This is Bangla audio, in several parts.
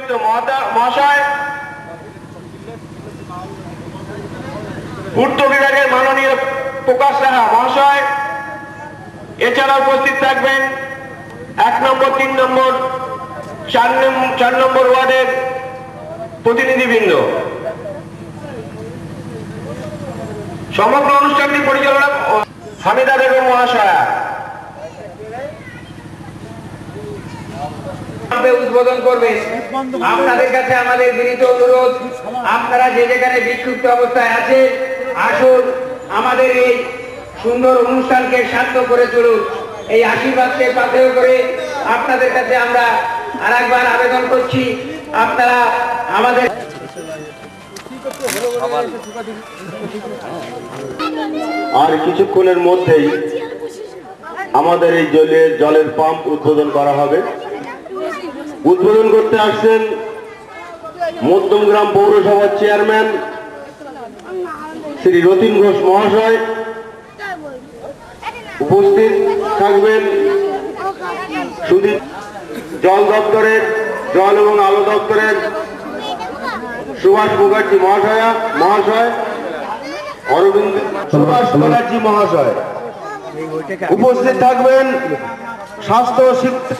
মিত্র মহাশয়, পূর্ত বিভাগের মাননীয় প্রকাশ রাহা মহাশয়, এছাড়া উপস্থিত থাকবেন 1 নম্বর, 3 নম্বর, 4 নম্বর ওয়ার্ডের প্রতিনিধিবৃন্দ। সমগ্র অনুষ্ঠানটি পরিচালনা হামিদা বেগম মহাশয়া। উদ্বোধন করবেন। আপনাদের কাছে আমাদের বিনীত অনুরোধ, আপনারা যে যেখানে বিক্ষুব্ধ অবস্থায় আছেন, আসুন আমাদের এই সুন্দর অনুষ্ঠানকে শান্ত করে চলুন। এই আশীর্বাদকে পাথেয় করে আপনাদের কাছে আমরা আরেকবার আবেদন করছি, আপনারা আমাদের আর কিছুক্ষণের মধ্যেই আমাদের এই জলের পাম্প উদ্বোধন করা হবে। উদ্বোধন করতে আসছেন মধ্যমগ্রাম পৌরসভার চেয়ারম্যান শ্রী রতিন ঘোষ মহাশয়। উপস্থিত থাকবেন সুদীপ জল দপ্তরের, জল এবং আলো দপ্তরের সুভাষ মুখার্জি মহাশয়, অরবিন্দ সুভাষ মুখার্জি মহাশয়। উপস্থিত থাকবেন স্বাস্থ্য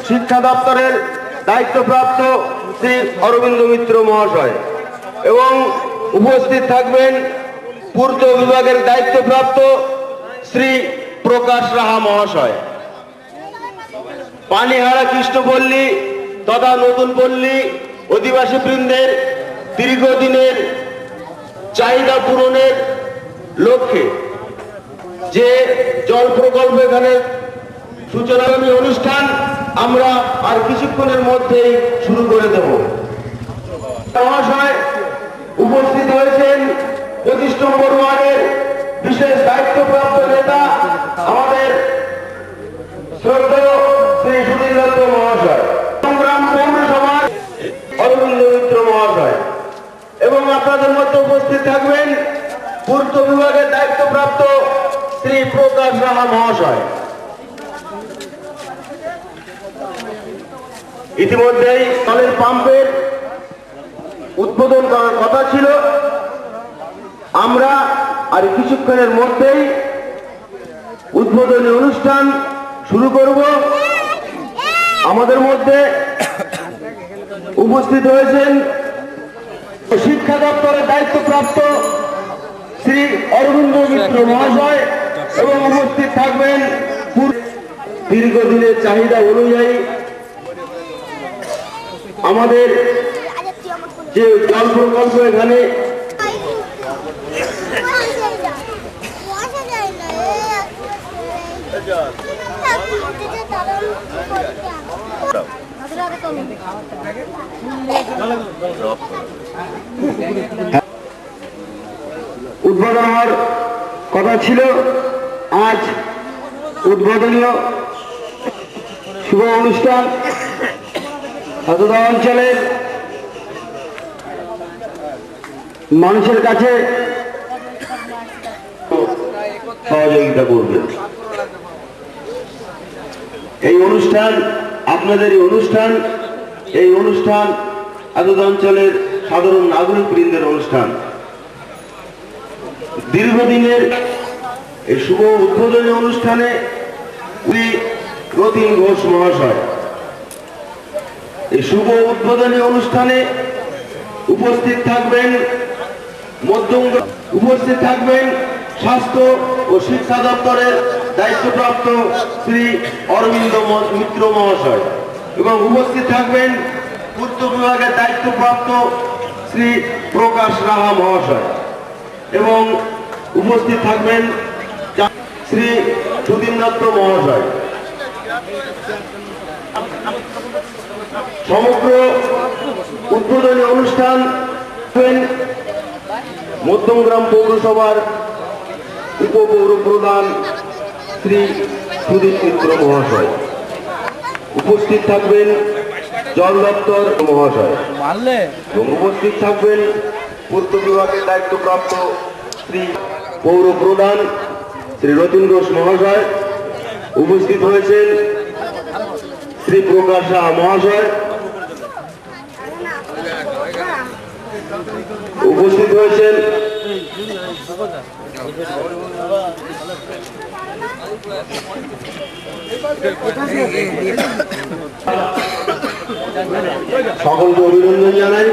শিক্ষা দপ্তরের দায়িত্বপ্রাপ্ত শ্রী অরবিন্দ মিত্র মহাশয় এবং উপস্থিত থাকবেন পূর্ত বিভাগের দায়িত্বপ্রাপ্ত শ্রী প্রকাশ রাহা মহাশয়। পানিহারা কৃষ্ণপল্লী তথা নতুন পল্লী অধিবাসী বৃন্দের দীর্ঘদিনের চাহিদা পূরণের লক্ষ্যে যে জল প্রকল্প এখানে সূচনাগামী অনুষ্ঠান আমরা আর কিছুক্ষণের মধ্যেই শুরু করে দেব। মহাশয় উপস্থিত হয়েছেন 25 নম্বর ওয়ার্ডের বিশেষ দায়িত্বপ্রাপ্ত নেতা আমাদের শ্রদ্ধেয় শ্রী সুধীর দত্ত মহাশয়, সংগ্রাম পৌরসভার অরবিন্দ মিত্র মহাশয় এবং আপনাদের মধ্যে উপস্থিত থাকবেন পূর্ত বিভাগের দায়িত্বপ্রাপ্ত শ্রী প্রকাশ রাহা মহাশয়। ইতিমধ্যেই জলের পাম্পের উদ্বোধন করার কথা ছিল, আমরা আর কিছুক্ষণের মধ্যেই উদ্বোধনী অনুষ্ঠান শুরু করব। আমাদের মধ্যে উপস্থিত হয়েছেন শিক্ষা দপ্তরের দায়িত্বপ্রাপ্ত শ্রী অরবিন্দ মিত্র মহাশয় এবং উপস্থিত থাকবেন দীর্ঘদিনের চাহিদা অনুযায়ী আমাদের যে জল প্রকল্প এখানে উদ্বোধন হওয়ার কথা ছিল, আজ উদ্বোধনীয় শুভ অনুষ্ঠান অঞ্চলের মানুষের কাছে সহযোগিতা করবে। এই অনুষ্ঠান আপনাদের এই অনুষ্ঠান আদত অঞ্চলের সাধারণ নাগরিক বৃন্দের অনুষ্ঠান। দীর্ঘদিনের এই শুভ উদ্বোধনী অনুষ্ঠানে রতিন ঘোষ মহাশয়, এই শুভ উদ্বোধনী অনুষ্ঠানে উপস্থিত থাকবেন স্বাস্থ্য ও শিক্ষা দপ্তরের দায়িত্বপ্রাপ্ত শ্রী অরবিন্দ মিত্র মহাশয় এবং উপস্থিত থাকবেন পূর্ত বিভাগের দায়িত্বপ্রাপ্ত শ্রী প্রকাশ রাহা মহাশয় এবং উপস্থিত থাকবেন শ্রী সুধীর দত্ত মহাশয়। সমগ্র উদ্বোধনী অনুষ্ঠান মধ্যমগ্রাম পৌরসভার উপপৌর প্রধান শ্রী সুধীর মিত্র মহাশয়। উপস্থিত থাকবেন জল দপ্তর মহাশয় এবং উপস্থিত থাকবেন পূর্ত বিভাগের দায়িত্বপ্রাপ্ত শ্রী পৌর প্রধান শ্রী রতিন ঘোষ মহাশয়। উপস্থিত হয়েছেন শ্রী প্রকাশ রাহা মহাশয় উপস্থিত হয়েছেন সকলকে অভিনন্দন জানাই।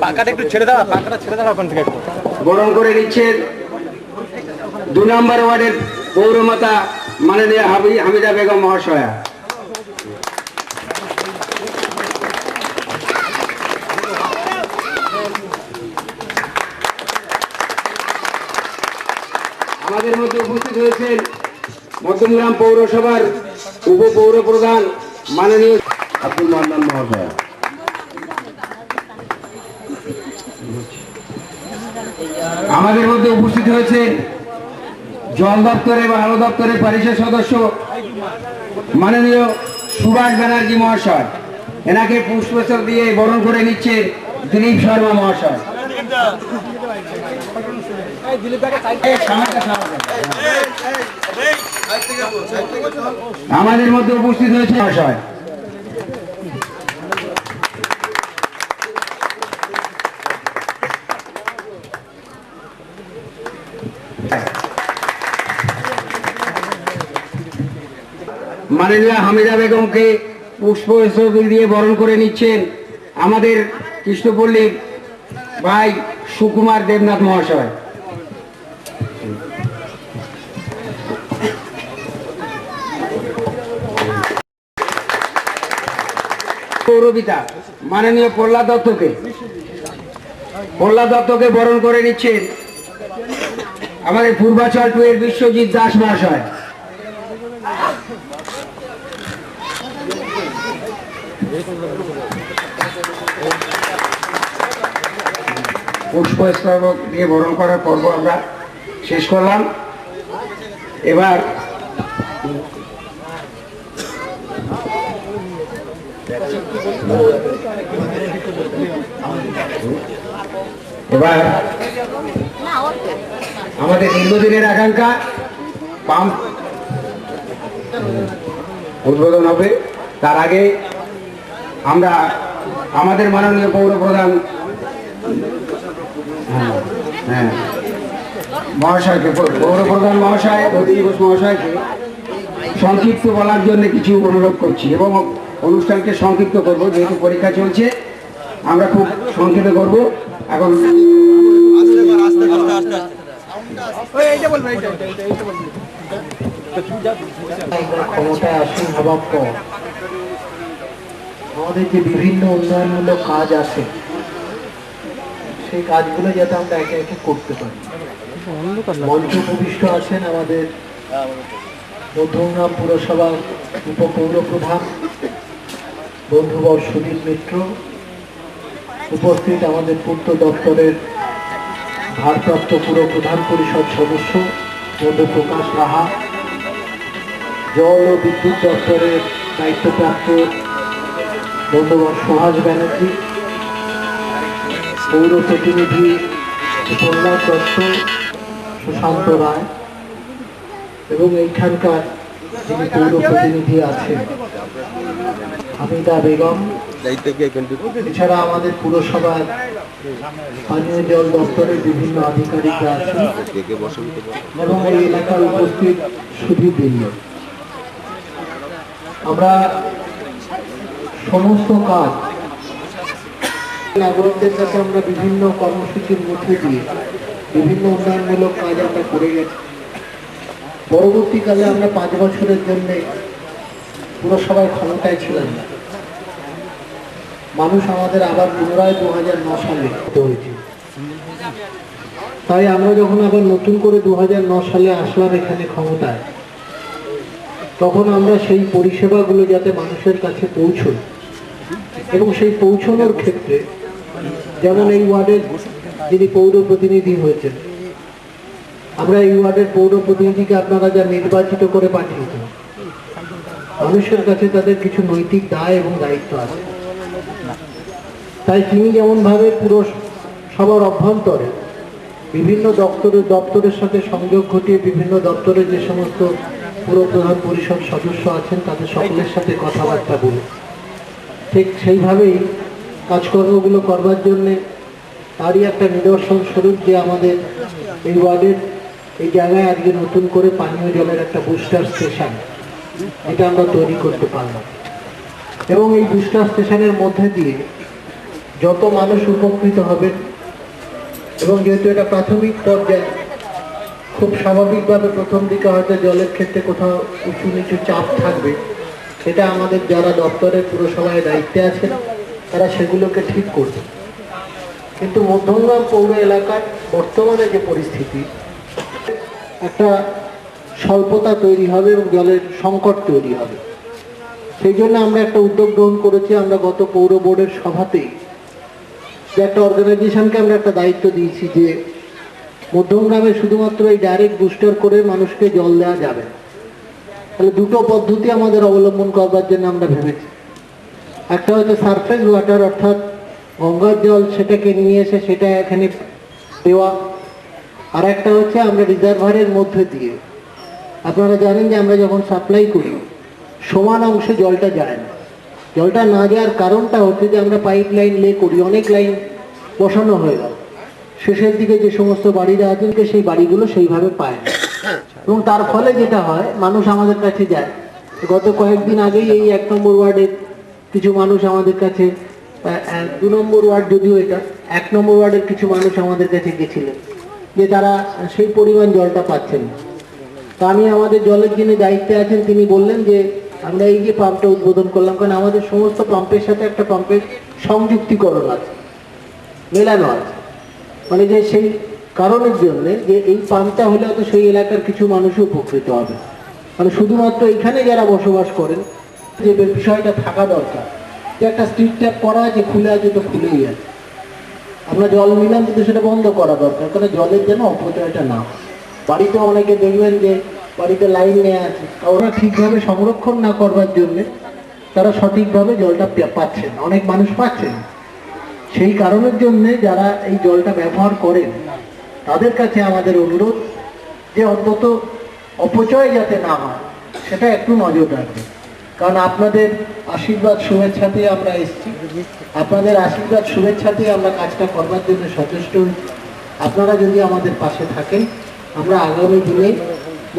পাকাটা একটু ছেড়ে দাও, পাকাটা ছেড়ে দাও ওখান থেকে একটু। বরণ করে নিচ্ছেন 2 নম্বর ওয়ার্ডের পৌরমাতা মাননীয় হামিদা বেগম মহাশয়া। আমাদের মধ্যে উপস্থিত হয়েছেন মধ্যমগ্রাম পৌরসভার উপপৌর প্রধান মাননীয় আব্দুল মান্নান মহাশয়। আমাদের মধ্যে উপস্থিত হয়েছেন জল দপ্তর এবং আলো দপ্তরের পরিষদ সদস্য মাননীয় সুভাষ ব্যানার্জি মহাশয়। এনাকে পুষ্পস্তক দিয়ে বরণ করে নিচ্ছে দিলীপ শর্মা মহাশয়। আমাদের মধ্যে উপস্থিত হয়েছে মহাশয় মাননীয়া হামিদা বেগমকে পুষ্পস্তক দিয়ে বরণ করে নিচ্ছেন আমাদের কৃষ্ণপল্লীর ভাই সুকুমার দেবনাথ মহাশয়। পৌরপিতা মাননীয় প্রহ্লাদ দত্তকে বরণ করে নিচ্ছেন আমাদের পূর্বাচল 2 এর বিশ্বজিৎ দাস মহাশয়। পুষ্পস্তবক দিয়ে বরণ করার পর্ব আমরা শেষ করলাম। এবার আমাদের দীর্ঘদিনের আকাঙ্ক্ষা পাম্প উদ্বোধন হবে। তার আগে আমরা আমাদের মাননীয় পৌর প্রধান মহাশয়কে, পৌর প্রধান মহাশয় অতি ঘোষ মহাশয়কে সংক্ষিপ্ত বলার জন্য কিছু অনুরোধ করছি এবং অনুষ্ঠানকে সংক্ষিপ্ত করব, যেহেতু পরীক্ষা চলছে আমরা খুব সংক্ষেপে করব। এখন ক্ষমতায় আসীন হবার পর আমাদের যে বিভিন্ন উন্নয়নমূলক কাজ আছে সেই কাজগুলো যাতে আমরা একে একে করতে পারি। মঞ্চ উপবিষ্ট আছেন আমাদের মধ্যমগ্রাম পুরসভার উপপৌর প্রধান বন্ধুবর সুদীপ মিত্র, উপস্থিত আমাদের পূর্ত দপ্তরের ভারপ্রাপ্ত পুর প্রধান পরিষদ সদস্য বন্ধু প্রকাশ রাহা, জল ও বিদ্যুৎ দপ্তরের দায়িত্বপ্রাপ্ত বন্ধুবর সুভাষ ব্যানার্জি, পৌর প্রতিনিধি প্রহ্লাদ দত্ত, সুশান্ত রায় এবং এইখানকার যিনি পৌর প্রতিনিধি আছেন হামিদা বেগম, এছাড়া আমাদের পুরসভার পানীয় জল দপ্তরের বিভিন্ন আধিকারিকরা আছেন এবং এই এলাকার উপস্থিত সুধীবৃন্দ। আমরা সমস্ত কাজ নাগরিকদের কাছে আমরা বিভিন্ন কর্মসূচির মধ্যে দিয়ে বিভিন্ন উন্নয়নমূলক কাজ আমরা করে গেছি। পরবর্তীকালে আমরা 5 বছরের জন্য পুরসভার ক্ষমতায় ছিলাম না, মানুষ আমাদের আবার পুনরায় 2009 সালে হয়েছে। তাই আমরা যখন আবার নতুন করে 2009 সালে আসলাম এখানে ক্ষমতায়, তখন আমরা সেই পরিষেবাগুলো যাতে মানুষের কাছে পৌঁছয় এবং সেই পৌঁছানোর ক্ষেত্রে যেমন এই ওয়ার্ডের যিনি পৌর প্রতিনিধি হয়েছেন, আমরা এই ওয়ার্ডের পৌর প্রতিনিধিকে আপনারা যা নির্বাচিত করে পাঠিয়েছেন, মানুষের কাছে তাদের কিছু নৈতিক দায় এবং দায়িত্ব আছে। তাই তিনি যেমনভাবে পুরো সবার অভ্যন্তরে বিভিন্ন দপ্তরের সাথে সংযোগ ঘটিয়ে বিভিন্ন দপ্তরের যে সমস্ত পুর প্রধান পরিষদ সদস্য আছেন তাদের সকলের সাথে কথাবার্তা বলে ঠিক সেইভাবেই কাজকর্মগুলো করবার জন্যে তারই একটা নিদর্শন স্বরূপ যে আমাদের এই ওয়ার্ডের এই জায়গায় আজকে নতুন করে পানীয় জলের একটা বুস্টার স্টেশন এটা আমরা তৈরি করতে পারলাম। এবং এই বুস্টার স্টেশনের মধ্যে দিয়ে যত মানুষ উপকৃত হবে, এবং যেহেতু এটা প্রাথমিক পর্যায়ে খুব স্বাভাবিকভাবে প্রথম দিকে হয়তো জলের ক্ষেত্রে কোথাও উঁচু নিচু চাপ থাকবে, সেটা আমাদের যারা দপ্তরের পুরসভায় দায়িত্বে আছেন তারা সেগুলোকে ঠিক করবে। কিন্তু মধ্যমগ্রাম পৌর এলাকার বর্তমানে যে পরিস্থিতি, একটা স্বল্পতা তৈরি হবে এবং জলের সংকট তৈরি হবে। সেই জন্য আমরা একটা উদ্যোগ গ্রহণ করেছি। আমরা গত পৌর বোর্ডের সভাতেই যে একটা অর্গানাইজেশনকে আমরা একটা দায়িত্ব দিয়েছি যে মধ্যমগ্রামে শুধুমাত্র এই ডাইরেক্ট বুস্টার করে মানুষকে জল দেওয়া যাবে। তাহলে দুটো পদ্ধতি আমাদের অবলম্বন করবার জন্য আমরা ভেবেছি। একটা হচ্ছে সারফেস ওয়াটার, অর্থাৎ গঙ্গার জল সেটাকে নিয়ে এসে সেটা এখানে দেওয়া। আর একটা হচ্ছে আমরা রিজার্ভারের মধ্যে দিয়ে, আপনারা জানেন যে আমরা যখন সাপ্লাই করি সমান অংশে জলটা যায় না। জলটা না যাওয়ার কারণটা হচ্ছে যে আমরা পাইপ লাইন লে করি, অনেক লাইন বসানো হয়ে গেল, শেষের দিকে যে সমস্ত বাড়িরা আছেন সেই বাড়িগুলো সেইভাবে পায় না। এবং তার ফলে যেটা হয়, মানুষ আমাদের কাছে যায়। গত কয়েকদিন আগেই এই 1 নম্বর ওয়ার্ডের কিছু মানুষ আমাদের কাছে, 2 নম্বর ওয়ার্ড যদিও এটা, 1 নম্বর ওয়ার্ডের কিছু মানুষ আমাদের কাছে গেছিলেন যে তারা সেই পরিমাণ জলটা পাচ্ছেন না। তা আমি আমাদের জলের যিনি দায়িত্বে আছেন তিনি বললেন যে আমরা এই যে পাম্পটা উদ্বোধন করলাম, কারণ আমাদের সমস্ত পাম্পের সাথে একটা পাম্পের সংযুক্তিকরণ আছে, মেলানো আছে, মানে যে সেই কারণের জন্য যে এই পাম্পটা হলে হয়তো সেই এলাকার কিছু মানুষও উপকৃত হবে। মানে শুধুমাত্র এখানে যারা বসবাস করেন যে বিষয়টা থাকা দরকার যে একটা স্ট্রিট ট্যাপ করা আছে, খুলে আছে তো খুলেই আছে, আমরা জল নিলাম কিন্তু সেটা বন্ধ করা দরকার, কারণ জলের যেন অপচয়টা না। বাড়িতে অনেকে দেখবেন যে বাড়িতে লাইন নেওয়া আছে, ওরা ঠিকভাবে সংরক্ষণ না করবার জন্য তারা সঠিকভাবে জলটা পাচ্ছেন, অনেক মানুষ পাচ্ছেন। সেই কারণের জন্য যারা এই জলটা ব্যবহার করেন তাদের কাছে আমাদের অনুরোধ যে অন্তত অপচয় যাতে না হয় সেটা একটু নজর রাখবেন। কারণ আপনাদের আশীর্বাদ শুভেচ্ছাতেই আমরা এসেছি, আপনাদের আশীর্বাদ শুভেচ্ছাতেই আমরা কাজটা করবার জন্য সচেষ্ট হয়েছি। আপনারা যদি আমাদের পাশে থাকেন, আমরা আগামী দিনে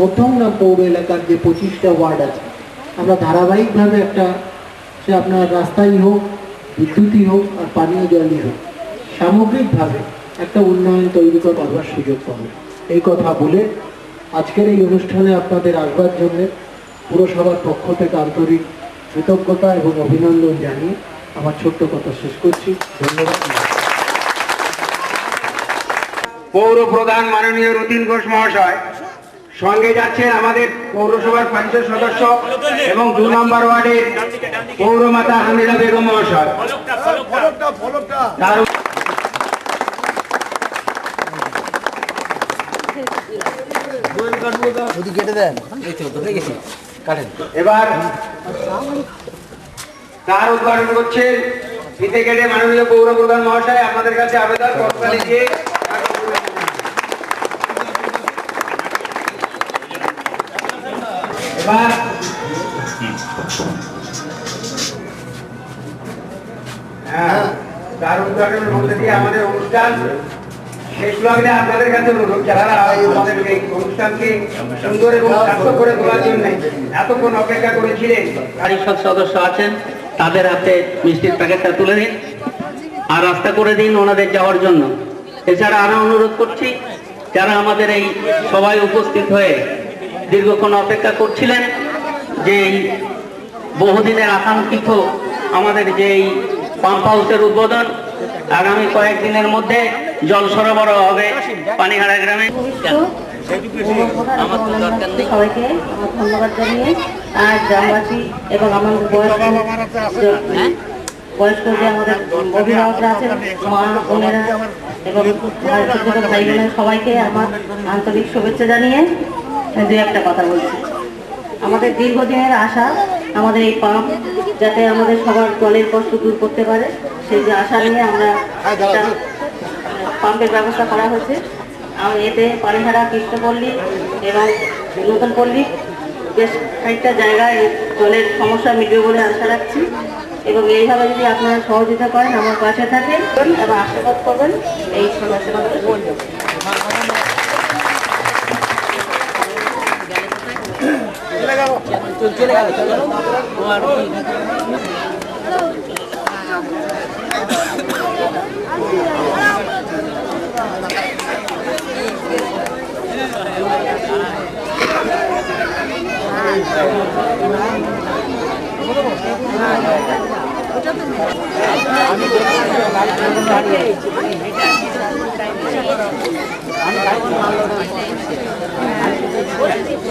মধ্যমগ্রাম পৌর এলাকার যে 25টা ওয়ার্ড আছে আমরা ধারাবাহিকভাবে একটা, সে আপনার রাস্তাই হোক, বিদ্যুৎই হোক আর পানীয় জলই হোক, সামগ্রিকভাবে একটা উন্নয়ন তৈরি করবার সুযোগ পাবে। এই কথা বলে আজকের এই অনুষ্ঠানে আপনাদের আসবার জন্য পুরসভার পক্ষ থেকে আন্তরিক কৃতজ্ঞতা এবং অভিনন্দন জানিয়ে আমার ছোট্ট কথা শেষ করছি। ধন্যবাদ। পৌর প্রধান মাননীয় রতিন ঘোষ মহাশয়, সঙ্গে যাচ্ছেন আমাদের পৌরসভার পরিষদ সদস্য এবং 2 নম্বর ওয়ার্ডের পৌরমাতা হামিদা বেগম মহাশয়। এবার তার উদ্বোধন করছেন ফিতে কেটে মাননীয় পৌর প্রধান মহাশয়। আপনাদের কাছে আবেদন করতালি দিয়ে এবার তার উদ্বোধনের মধ্যে দিয়ে আমাদের অনুষ্ঠান শেষ লগ্নে আপনাদের কাছে অনুরোধ, যারা আমাদের এই অনুষ্ঠানকে সুন্দর এবং স্বাস্থ্য করে তোলার জন্য এতক্ষণ অপেক্ষা করেছিলেন, পরিষদ সদস্য আছেন তাদের হাতে মিষ্টির প্যাকেটটা তুলে দিন আর রাস্তা করে দিন ওনাদের যাওয়ার জন্য। এছাড়া আরো অনুরোধ করছি, যারা আমাদের এই সবাই উপস্থিত হয়ে দীর্ঘক্ষণ অপেক্ষা করছিলেন যে বহুদিনের আকাঙ্ক্ষিত আমাদের যে এই পাম্প হাউসের উদ্বোধন আগামী কয়েকদিনের মধ্যে জল সরবরাহ হবে পানিহারা গ্রামে। সবাইকে ধন্যবাদ জানিয়ে আর গ্রামবাসী এবং আমাদের বয়স্ক যে আমাদের অভিভাবকরা আছেন, মা বোনেরা এবং ভাই বোনের সবাইকে আমার আন্তরিক শুভেচ্ছা জানিয়ে 2 একটা কথা বলছি। আমাদের দীর্ঘদিনের আশা আমাদের এই পাম্প যাতে আমাদের সবার জলের কষ্ট দূর করতে পারে, সেই যে আশা নিয়ে আমরা একটা পাম্পের ব্যবস্থা করা হয়েছে। এতে পানিহারা, কৃষ্ণপল্লী এবং নতুন পল্লী বেশ কয়েকটা জায়গায় জলের সমস্যা মিটবে বলে আশা রাখছি। এবং এইভাবে যদি আপনারা সহযোগিতা করেন, আমার পাশে থাকেন এবং আশীর্বাদ করবেন, এই সমাজসেবা বলব।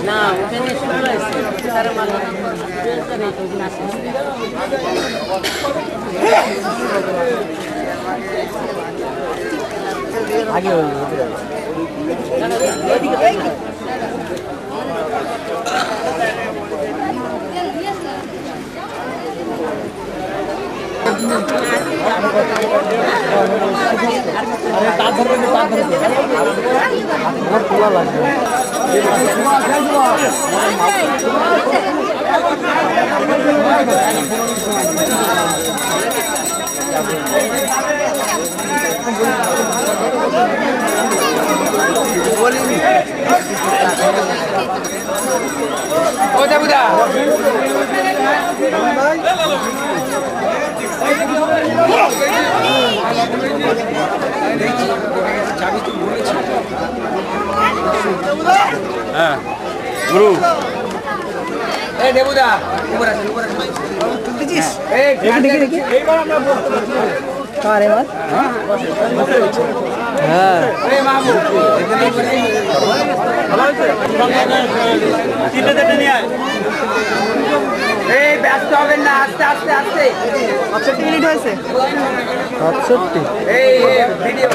না ওখানে শুরু হয়েছে তারা মানে আগে তোলা লাগবে ও দেবুদা হ্যাঁ গুরু এই দেবুদা উপর আসেন, উপর আসেন। এই দেখি এইবার আমরা আরে বাস হ্যাঁ এই মামু এই ব্যস্ত হবেন না, আস্তে আস্তে আস্তে। 65 মিনিট হয়েছে 67 এই ভিডিও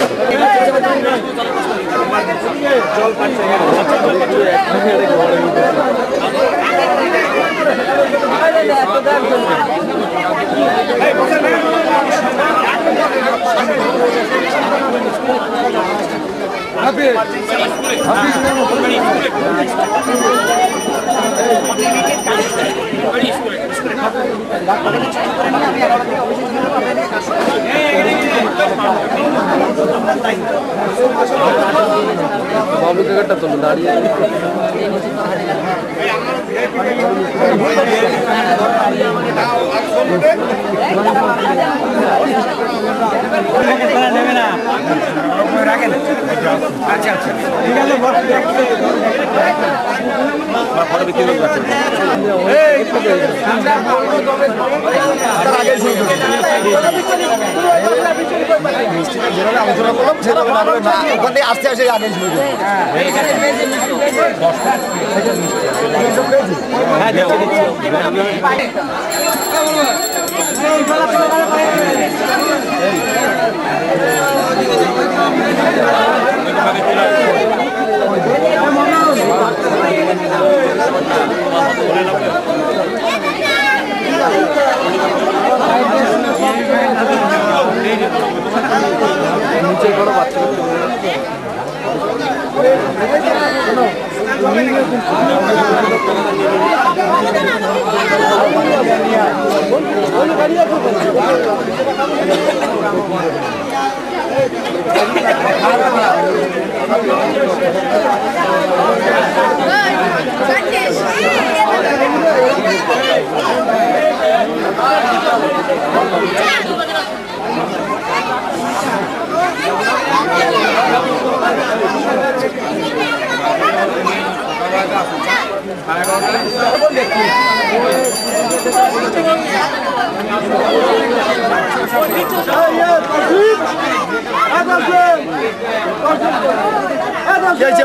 বাবু জায়গাটা তো দাঁড়িয়ে নেবে না, রাখেন। আচ্ছা আচ্ছা ঠিক আছে। আস্তে আস্তে আগে শুরু করবো। নিচে করো বাচ্চা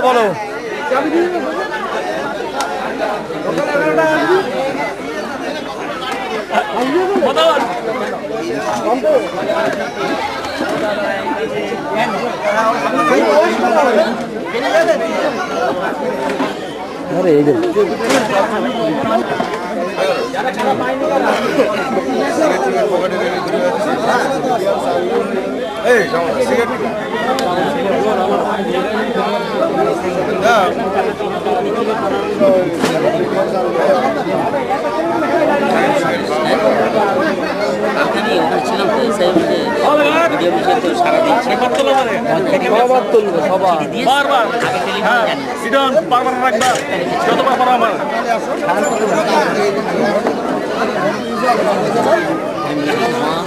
বলো আরে এই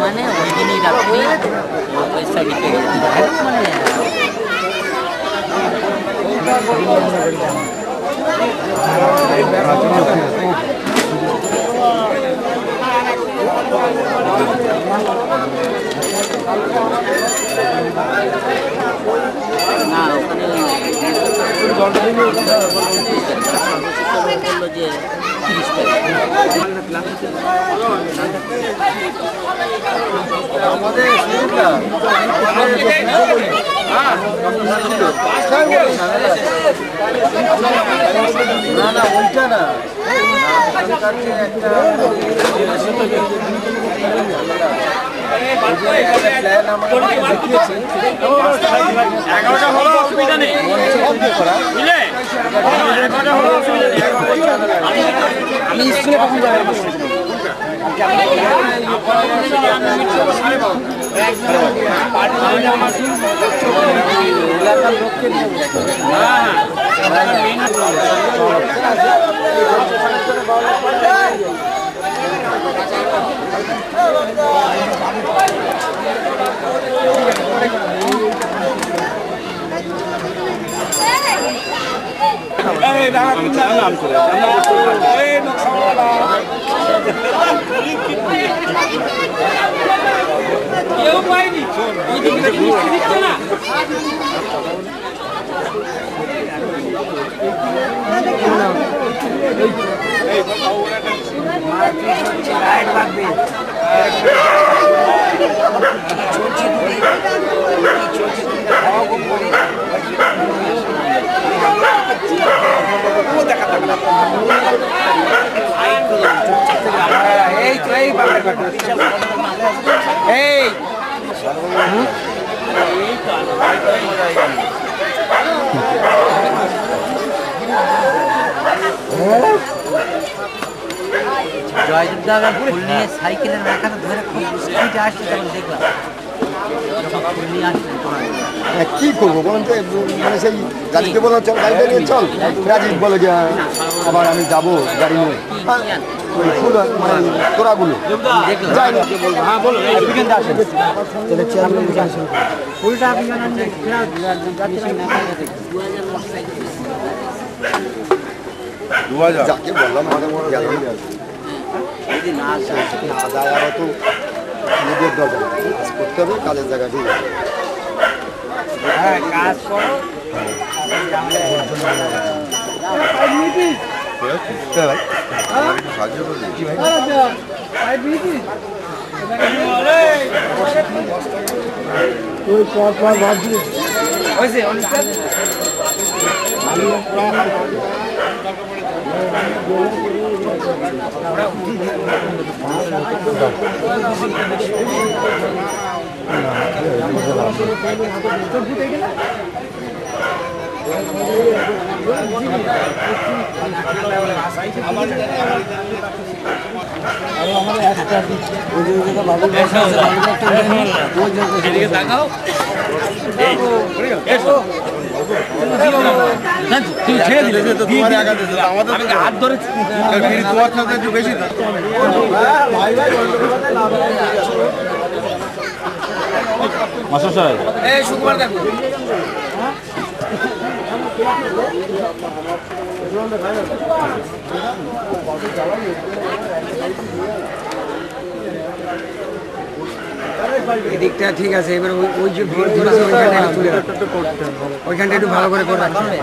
মানে ওই দিনই রাত্রি পয়সা দিতে মানে না ওখানে বললো যে 30 না না ওইটা না আমি স্কুলে কখন যাবো কেউ পাইনি ওই দিন দিচ্ছে না এই জয়দেবদার ফুল নিয়ে সাইকেলের রাখাটা ধরে খুব স্পিডে আসছে তখন দেখলাম যখন ফুল নিয়ে আসছে কি করবো বলুন তো মানে সেই গাড়িতে বলো চল গাড়িটা নিয়ে চল রাজীব বলে যে আবার আমি যাবো গাড়ি নিয়ে ওই ফুল মানে তোরাগুলো যাই না হ্যাঁ বলো ফুলটা আপনি জানেন যে যাকে বললাম আমাদের মনে গেল না যায় আরো তো নিজের দরকার কাজ করতে হবে কাজের জায়গা ঠিক আছে হ্যাঁ কাজ করো তুমি ছেড়ে দিলে যে তোমার আঘাত দিতে আমাদের হাত ধরে তোমার সাথে একটু বেশি না মাস্টার সাহেব এই শুক্রবার দেখো এদিকটা ঠিক আছে এবার ওই যে ভিড় করেছে ওইখানটা একটু তুলে ওইখানটা একটু ভালো করে করে রাখতে হবে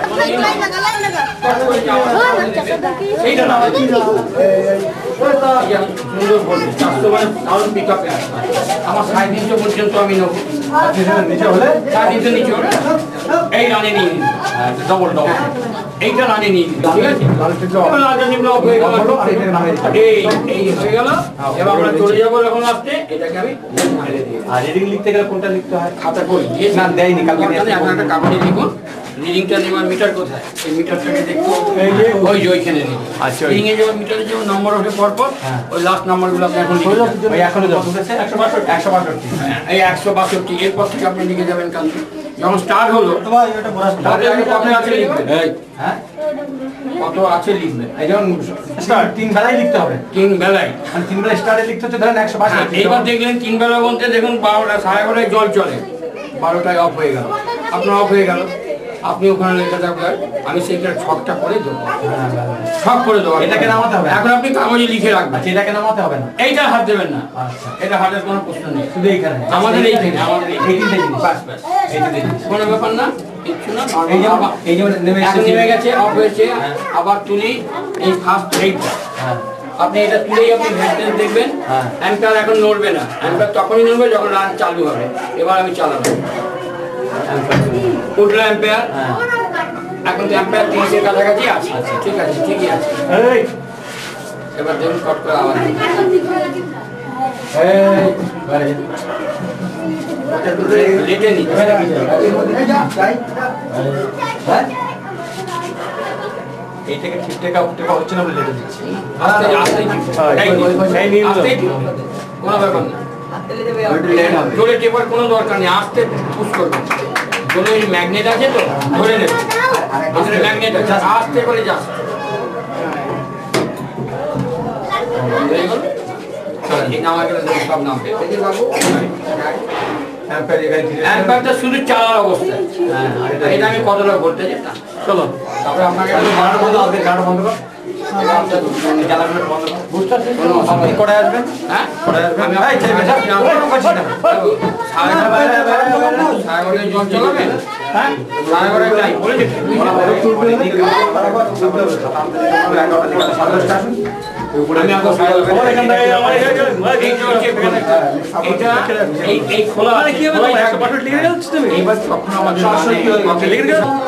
আমার 350 পর্যন্ত আমি নেবো নিচে হলে 350 নিচে হলে এই রানে নিয়ে ডবল এইটা রানে নিয়ে নিন, ঠিক আছে? এবার লালটা নিম্ন অফ হয়ে গেল, এই হয়ে গেল। এবার আমরা চলে যাবো এখন আসতে, এটাকে আমি ফেলে দিই। আর রিডিং লিখতে গেলে কোনটা লিখতে হয়? খাতা করে দিয়েছি। না, দেয়নি, কালকে দরকার নেই, আপনার একটা কাগজে লিখুন। রিডিংটা নেওয়ার মিটার কোথায়? এই মিটারটাকে দেখুন, ওই যে ওইখানে লিখুন। আচ্ছা, রিডিং এ যেমন মিটারে যেমন নম্বর ওঠে পরপর, ওই লাস্ট নম্বরগুলো আপনি এখন লিখুন। ওই এখনো যত উঠেছে 162 এই 162, এরপর থেকে আপনি লিখে যাবেন কালকে। যখন স্টার্ট হলো, তাহলে আপনি কত আছে লিখবেন। হ্যাঁ, কত আছে লিখবেন। এই যেমন স্টার 3 বেলায় লিখতে হবে, 3 বেলায়। মানে 3 বেলায় স্টারে লিখতে হচ্ছে ধরেন 162। এইবার দেখলেন 3 বেলা বলতে দেখুন 12টা 12:30 জল চলে, 12টায় অফ হয়ে গেল, আপনার অফ হয়ে গেল। আপনি ওখানে লেখা থাকবেন, আমি সেইটা ছকটা করে দেবো, ছক করে দেবো। এটাকে নামাতে হবে। এখন আপনি কাগজে লিখে রাখবেন। আচ্ছা, এটাকে নামাতে হবে না। এইটা হাত দেবেন না, আচ্ছা, এটা হাতের কোনো প্রশ্ন নেই। শুধু এইখানে আমাদের এইখানে, আমাদের এই তিনটে জিনিস। বাস বাস, এই তিনটে জিনিস। কোনো ব্যাপার না, কিচ্ছু না। এই যে এই যে নেমে এখন এসেছে। নেমে গেছে, অফ হয়েছে, আবার তুলি এই ফার্স্ট এইটা। হ্যাঁ, আপনি এটা তুলেই আপনি ভোল্টেজ দেখবেন। হ্যাঁ। অ্যাম্পিয়ার এখন নড়বে না, অ্যাম্পিয়ার তখনই নড়বে যখন রান চালু হবে। এবার আমি চালাবো, উঠলো অ্যাম্পিয়ার। হ্যাঁ। এখন তো অ্যাম্পিয়ার 30 এর কাছাকাছি আছে। ঠিক আছে, ঠিকই আছে। এই এবার দেখুন কট করে আওয়াজ এই বারে লেটে নিচ্ছে। হ্যাঁ, এইটাকে ঠিক টেকা হচ্ছে না বলে লেটে দিচ্ছি। আস্তে আস্তে কোনো ব্যাপার না, জোরে টেপার কোনো দরকার নেই, আস্তে পুশ করবেন। জোরে ম্যাগনেট আছে তো ধরে নেবেন, আসলে ম্যাগনেট আছে, আস্তে করে যাস। সব নামবে অ্যাম্পিয়ারটা শুধু চালার অবস্থায়। এটা আমি কতটা বলতে যেতাম। চলো তারপরে আপনাকে গাড়ি বন্ধ হবে, গাড়ি বন্ধ কর। জ্বালানো বন্ধ কর। বুঝতে পারছেন? আপনি করে আসবেন? হ্যাঁ করে আসবেন? আমি এই ছেলে বেটা, ওরকম করছিস না। সাগরে জল চলাবেন। হ্যাঁ সাগরে যাই বলেছি। আমি আগে এই খোলা এইবার তখন আমাদের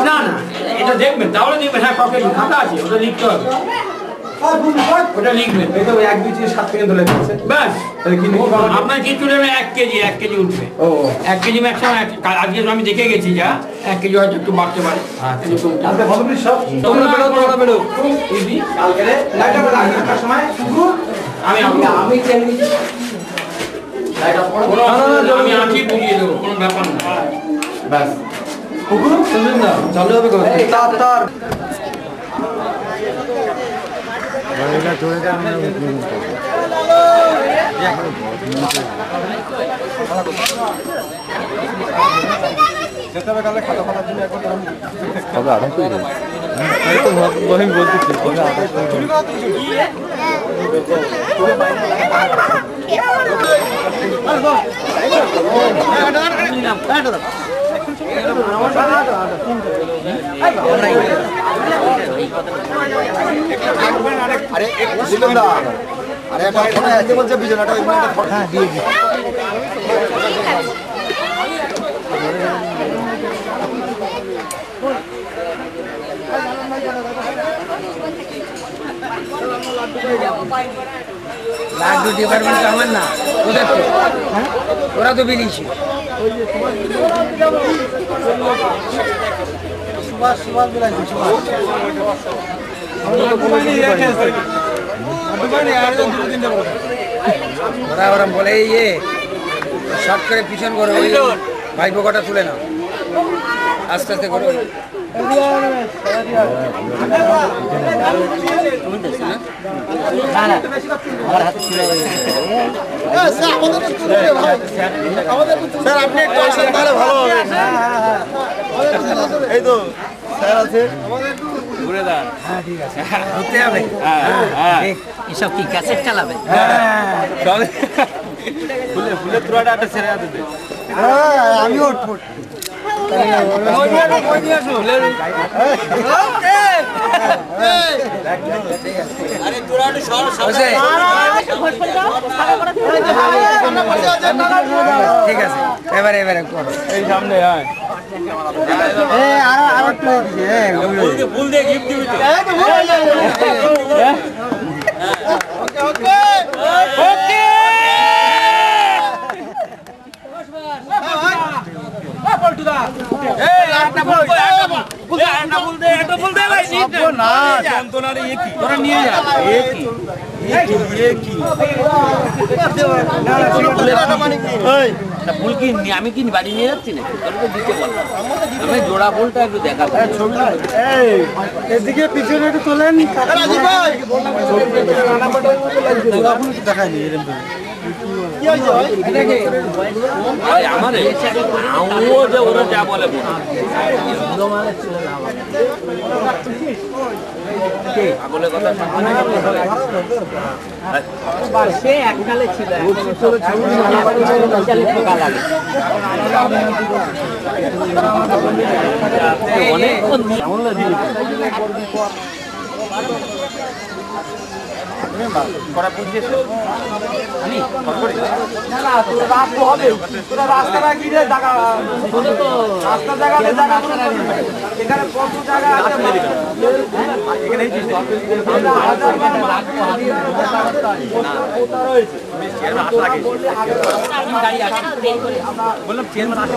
না না এটা দেখবেন, তাহলে দেখবেন। হ্যাঁ পকেট খাতা আছে, ওটা লিখতে হবে, ওটা লিখবেন। এই তো 1 2 3 7 থেকে ধরে দিচ্ছে। ব্যাস, তাহলে কি আপনার কিছু নেবে 1 কেজি, 1 কেজি উঠবে। ও 1 কেজি ম্যাক্সিমাম, আজকে আমি দেখে গেছি যা 1 কেজি হয়তো একটু বাড়তে পারে। আজকে ভালো করে সব তোমরা বেরো ইজি। কালকে লাইটটা বলা আসার সময় শুরু আমি আমি আছি বুঝিয়ে দেবো, কোনো ব্যাপার না। ব্যাস কুকুর শুনবেন না, চালু হবে কোন তার তার যেতে হবে কালে খাতা খাতার জন্য একবার তবে আধা করে দেবে আমি বলতেছি আরে দিলাম না আরে একটা ফটো আছে বলছে বিজনাটা ওই একটা ফটো হ্যাঁ দিয়ে দিই লাড্ডু ডিপার্টমেন্ট আমার না, ওদের তো ওরা তো বেরিয়েছে। ওরা ওরা বলে ইয়ে শর্ট করে পিছন করো, ওই ভাই বোকাটা তুলে নাও, আস্তে আস্তে করো। স্যার আপনি একটু আসেন তাহলে ভালো হবে এই তো স্যার আছে ঘুরতে হবে। এসব কি ক্যাসেট চালাবে? ফুলে তুরাটা একটা ছেড়ে দিতে আমিও উঠবো ঠিক আছে, এবারে করো। এই সামনে ফুল কিনি আমি কিনি বাড়ি নিয়ে যাচ্ছি না দিতে পারলাম আমি জোড়া ফুলটা একটু দেখা এদিকে পিছনে একটু তোলেন দেখায়নি আমার ও যে ওরা যা বলে বলে কথা সে এককালে ছিল অনেক রাস্তাটা ঘিরে জায়গা রাস্তা জায়গাতে জায়গা এখানে কত জায়গা আছে বললাম চেয়ারম্যান আসে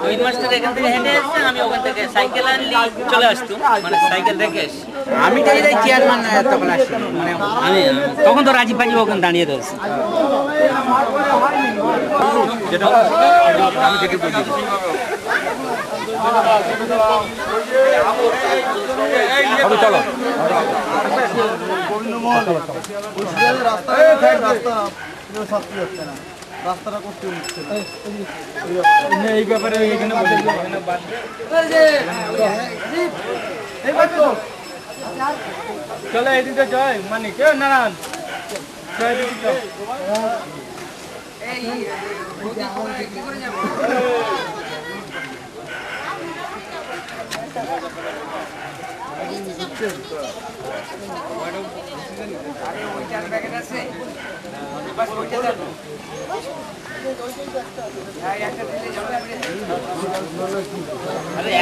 ওই মাস্টার এখান থেকে হেঁটে এসছেন আমি ওখান থেকে সাইকেল আনলি চলে আসতো মানে সাইকেল রেখে এসছি আমি যাই চেয়ারম্যান তখন আসছি মানে আমি তখন তো রাজীব ফাজিব ওখানে দাঁড়িয়ে রয়েছে চলো রাস্তাটা করতে হচ্ছে এই ব্যাপারে এখানে চলো এদিকে জয় মানে কেউ নারায়ণ জয় দিদি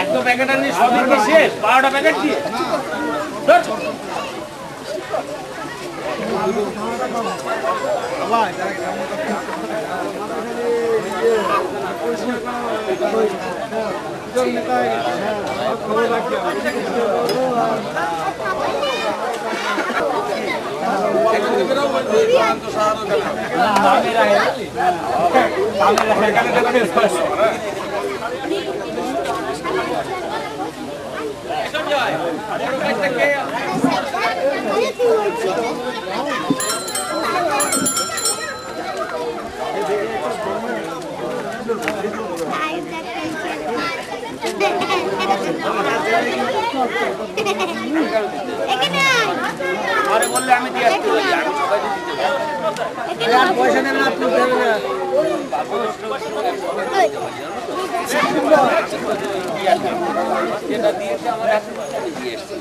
একটা প্যাকেট আনি সবই কি শেষ 12টা প্যাকেট দিয়ে আরে বললে আমি দিয়ে আসতে পারি আমি সবাই দিতে আর পয়সা দেন না তুই দেবে না এটা দিয়েছে আমার কাছে দিয়ে আসছে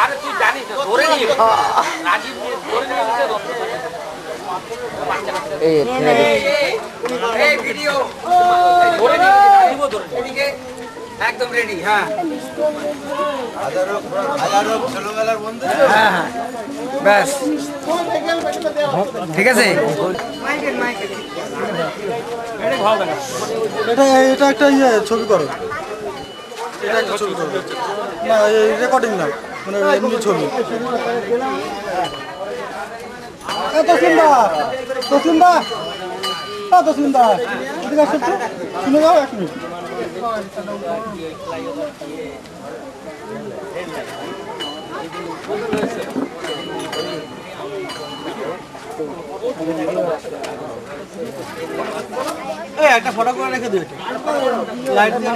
আরে তুই জানিস না ধরে নিয়ে রাজীব ধরে নিয়ে ভিডিও ধরে নিয়ে একদম রেডি হ্যাঁ হ্যাঁ হ্যাঁ ব্যাস ঠিক আছে এটা একটা ইয়ে ছবি করো এটা একটা ছবি করো না রেকর্ডিং না মানে এমনি ছবি তসলিমদা এদিকে আসো তো শুনে যাও 1 মিনিট একটা ফটো করে রেখে দিও লাইট দিয়ে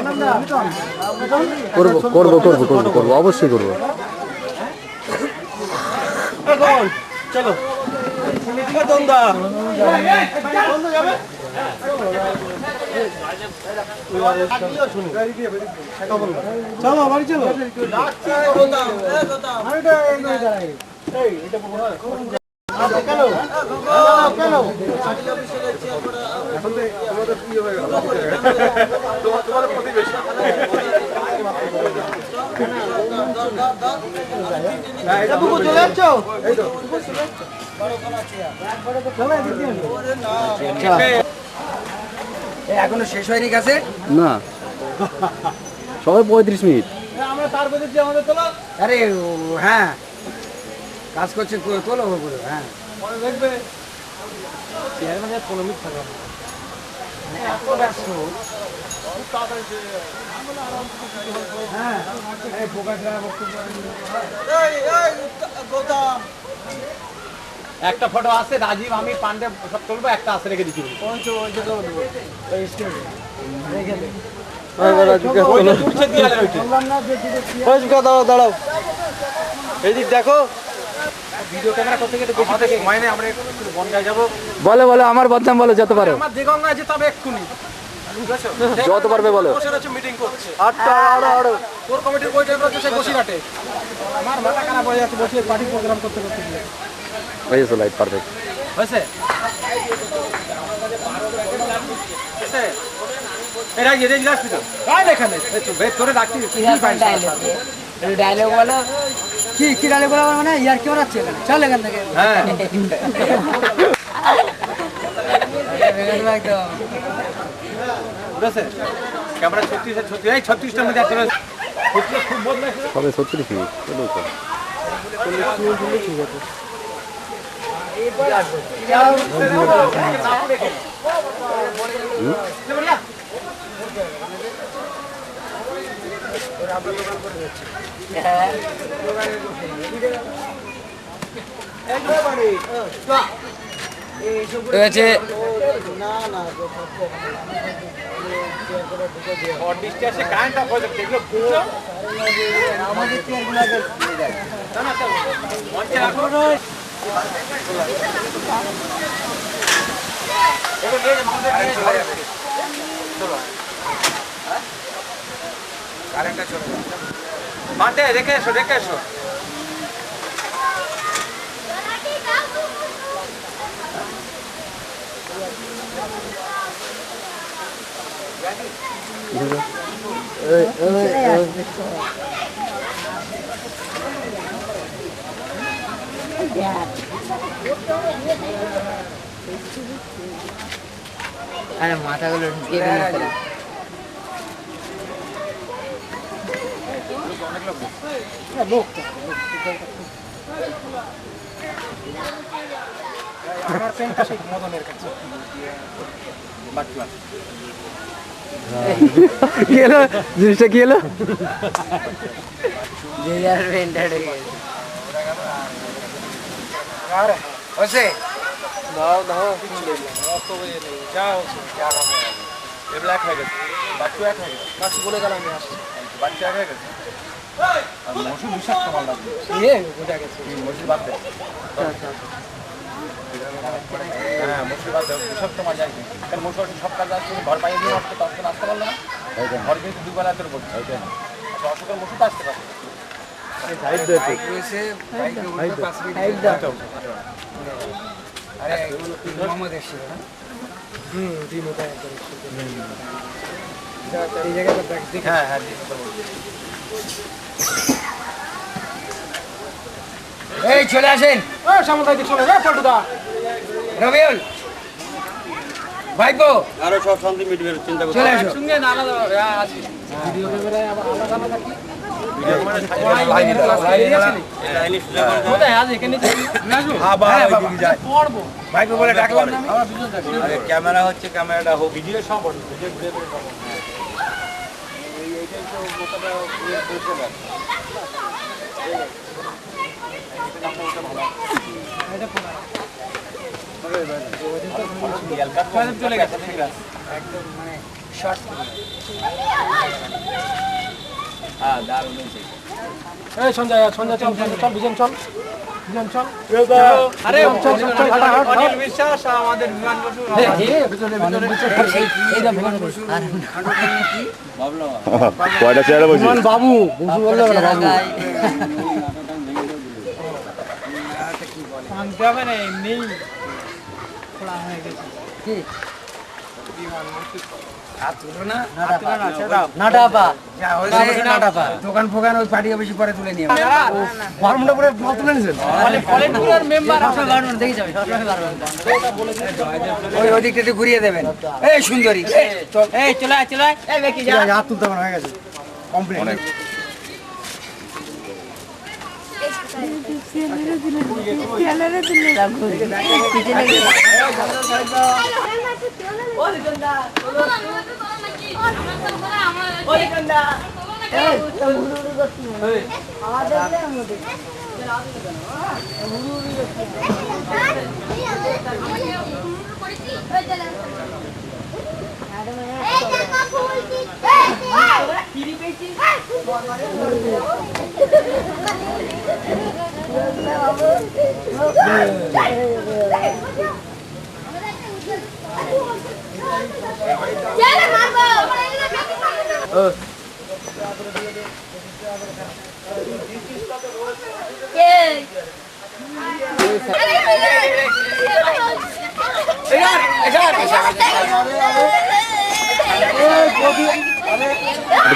করব অবশ্যই করব চলো চলো বাড়ি চলো তোমার প্রতিবেশী চলে যাচ্ছ এখনো শেষ হয়নি কাছে না সবাই 35 মিনিট আমরা তার বেঁধেছি আমাদের তোলা আরে হ্যাঁ কাজ করছে তোলো হ্যাঁ পরে দেখবে চেয়ারম্যান আর 15 মিনিট থাকা একটা ফটো আছে রাজীব আমি পান্ডে সব তুলবো একটা আছে রেখে দিচ্ছি দাঁড়াও এইদিক দেখো ভিডিও ক্যামেরা করতে গেলে বেশি থেকে সময় নেই আমরা একটু বনগায় যাবো বলো আমার বদনাম বলো যত পারো আমার দিগঙ্গা যেতে হবে এক্ষুনি যত পারবে বলো মিটিং করছে আড়ো তোর কমিটির বই টাইপ হচ্ছে বসিরহাটে আমার মাথা খারাপ হয়ে যাচ্ছে বসে পার্টি প্রোগ্রাম করতে গিয়ে হয়েছে লাইট পারফেক্ট হয়েছে এরা গিয়ে দেখি রাখবি তো কাই এখানে তোরে ডাকছি ডায়লগ বলো কি ডায়লগ বলো মানে ইয়ার কি বানাচ্ছে এখানে চল এখান থেকে হ্যাঁ একদম বুঝেছে ক্যামেরা 36টার মধ্যে একটা খুব বদলাইছে সবে 36 মিনিট চলো তো হয়েছে মাঠে রেখে এসো আরে মাথাগুলো ঢুকিয়ে দিল আমার পেনটা সেই মদনের কাছে কি হলো জিনিসটা কি হলো যে যার পেনটা ঢুকে আরে ওসে দাও অত বই নেই যাও এ ব্ল্যাক হয়ে গেছে বাচ্চু এক হয়ে গেছে বাচ্চু বলে গেল আমি আসছি বাচ্চু এক হয়ে গেছে আর মশু বিষাক্ত মাল লাগবে গোটা গেছে মশু বাদ দে হ্যাঁ মশু বাদ দে বিষাক্ত মাল যায় কারণ মশু সব কাজ আসছে ঘর পাইয়ে দিয়ে আসতে তখন আসতে পারলো না ঘর কিন্তু দুবেলা তোর বলছে অসুখের মশু তো আসতে পারবে আরে মোহাম্মদ এসেছিল না এই জায়গাটা দেখ হ্যাঁ এই চলে আসেন সামুদায়িক চলে পল্টুদা রবিউল ভাইপো আরো সব শান্তি মিটবে চিন্তা করতে চলে আসো সঙ্গে আলাদা আছে ভিডিও ক্যামেরায় আবার আলাদা আলাদা কি কোথায় আজ এখানে পড়বো ভাইপো বলে ডাকলাম না আরে ক্যামেরা হচ্ছে ক্যামেরাটা হোক ভিডিও সব চলে গেছে একদম মানে শর্ট এই সঞ্জয় চল বিজন চল অনিল বিশ্বাস আমাদের বিমান বসু কয়টা চেয়ারে বসি বাবু বসু বললে ভাঙতে হবে না এমনি খোলা হয়ে গেছে কি দোকান ফোকান ওই পার্টি অফিসে পরে তুলে নিয়ে ওই ওদিকটা একটু ঘুরিয়ে দেবেন। এই সুন্দরী এই চলে আয়, চলে আয়। এই বেকি যা। হাত তুলতে হবে না, হয়ে গেছে কমপ্লিট।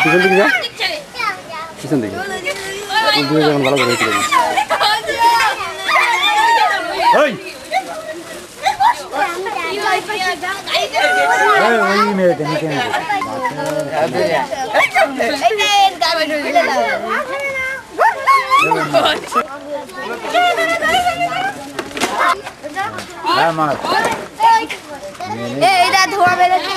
পিছন দিকে যা, পিছন দিকে যখন ভালো করে হয়েছিল। এইটা ধোয়া বেরোচ্ছে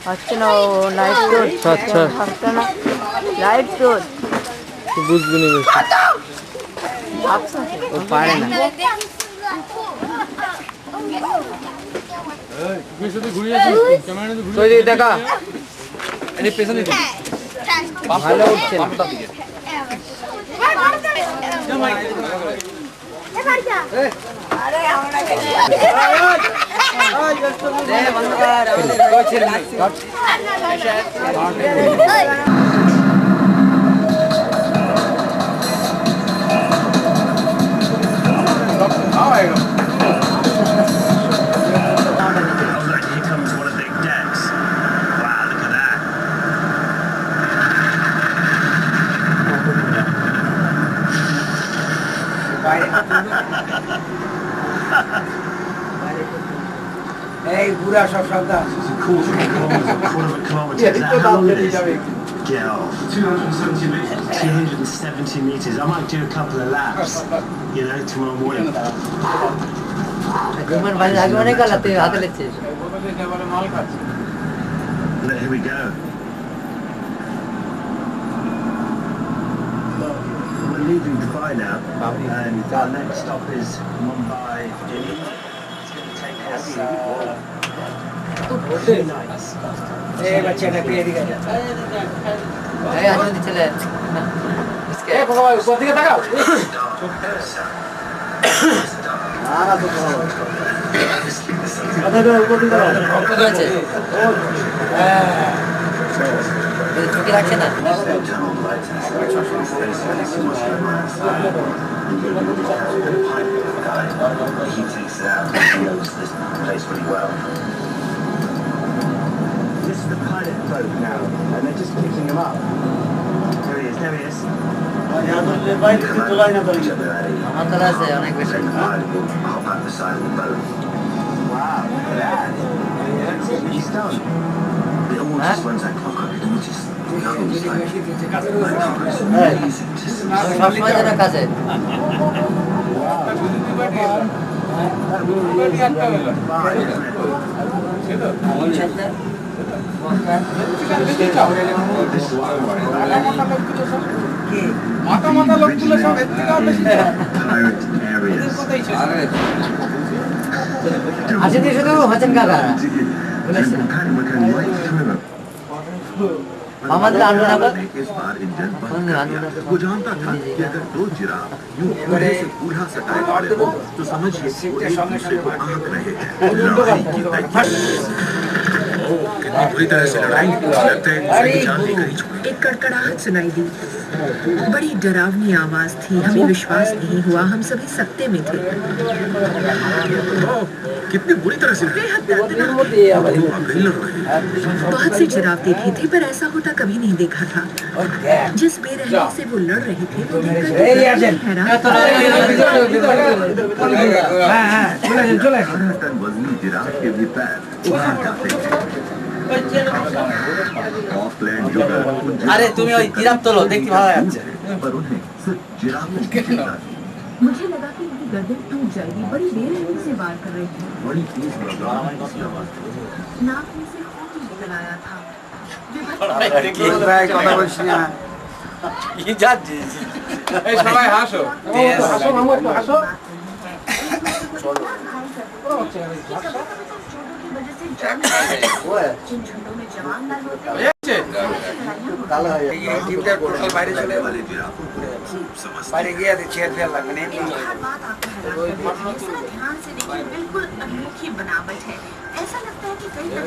হচ্ছে না, ও লাইট রোড। আচ্ছা হচ্ছে না, লাইট রোড বুঝবি না ও পারে না। দেখা পেছনে ভালো উঠছে না। এই বুড়া সব সাবধান। Get off. 270 meters. I might do a couple of laps, you know, tomorrow morning. ঘুমের বাড়ি আগে অনেক গেল, তুই হাতে লেগছিস। Look, here we go. We're leaving Dubai now, and our next stop is Mumbai, Delhi. It's going to take us 2 nights. এই বাচ্চাটা পেয়ে দিকে যা। এই আজ যদি চলে এই বাবা উপর দিকে তাকাও। ছুটি রাখছে না। He takes it out. He knows this place pretty well. This is the pilot boat now, and they're just picking him up. There he is, there he is. আমার তো আছে অনেক বেশি। Then the pilot will hop up the side of the boat. Wow, look at that. That's it, he's done. It all just runs that clock up. It all just goes like... It's amazing to see. সবসময় যেন কাজে। মাথা লোকগুলো সব এর থেকে বেশি। Pirate areas. আসে দিয়ে শুধু হচ্ছেন কাকা। We're going right through them. আমাদের আনন্দনগর इस बार इंजन बंद कर दिया। वो जानता था कि अगर दो जिराफ यूं कूल्हे से कूल्हा सटाए खड़े हो तो समझिए वो एक दूसरे को आंक रहे हैं। लड़ाई की कितनी बुरी तरह से लड़ाई, लगता है एक जान लेकर ही छोड़ी। एक कड़कड़ाहट सुनाई दी, बड़ी डरावनी आवाज थी। हमें विश्वास नहीं हुआ, हम सभी सकते में थे। कितनी बुरी तरह से बेहद दर्दनाक। बहुत से जिराफ देखे थे पर ऐसा होता कभी नहीं देखा था। जिस बेरहमी से वो लड़ रहे थे वो देखकर वजनी जिराफ के भी पैर उखाड़ जाते हैं। ऑफलैंड जुगल আরে তুমি ওই জিরাফ তোলো, দেখতে ভালো লাগছে। पर उन्हें सिर्फ जिराफों की चिंता थी। मुझे लगा कि उनकी गर्दन टूट जाएगी। बड़ी बेरहमी से वार कर रहे थे। बड़ी तेज आवाज थी। नाक में से खून निकल आया था। কথা বলছি না কি যাচ্ছিস? এই সবাই হাসো হাসো মামু, একটু হাসো। जिन झुंडों में जवान दल होते हैं এই টিমটার টোটাল বাইরে চলে वाले जिराफों को खूब समझते বাইরে গিয়ে চেয়ার ফেয়ার লাগবে না हर बात आपको हैरान करेगी। जरा ध्यान से देखिए, बिल्कुल अनोखी बनावट है। ऐसा लगता है कि कई तरह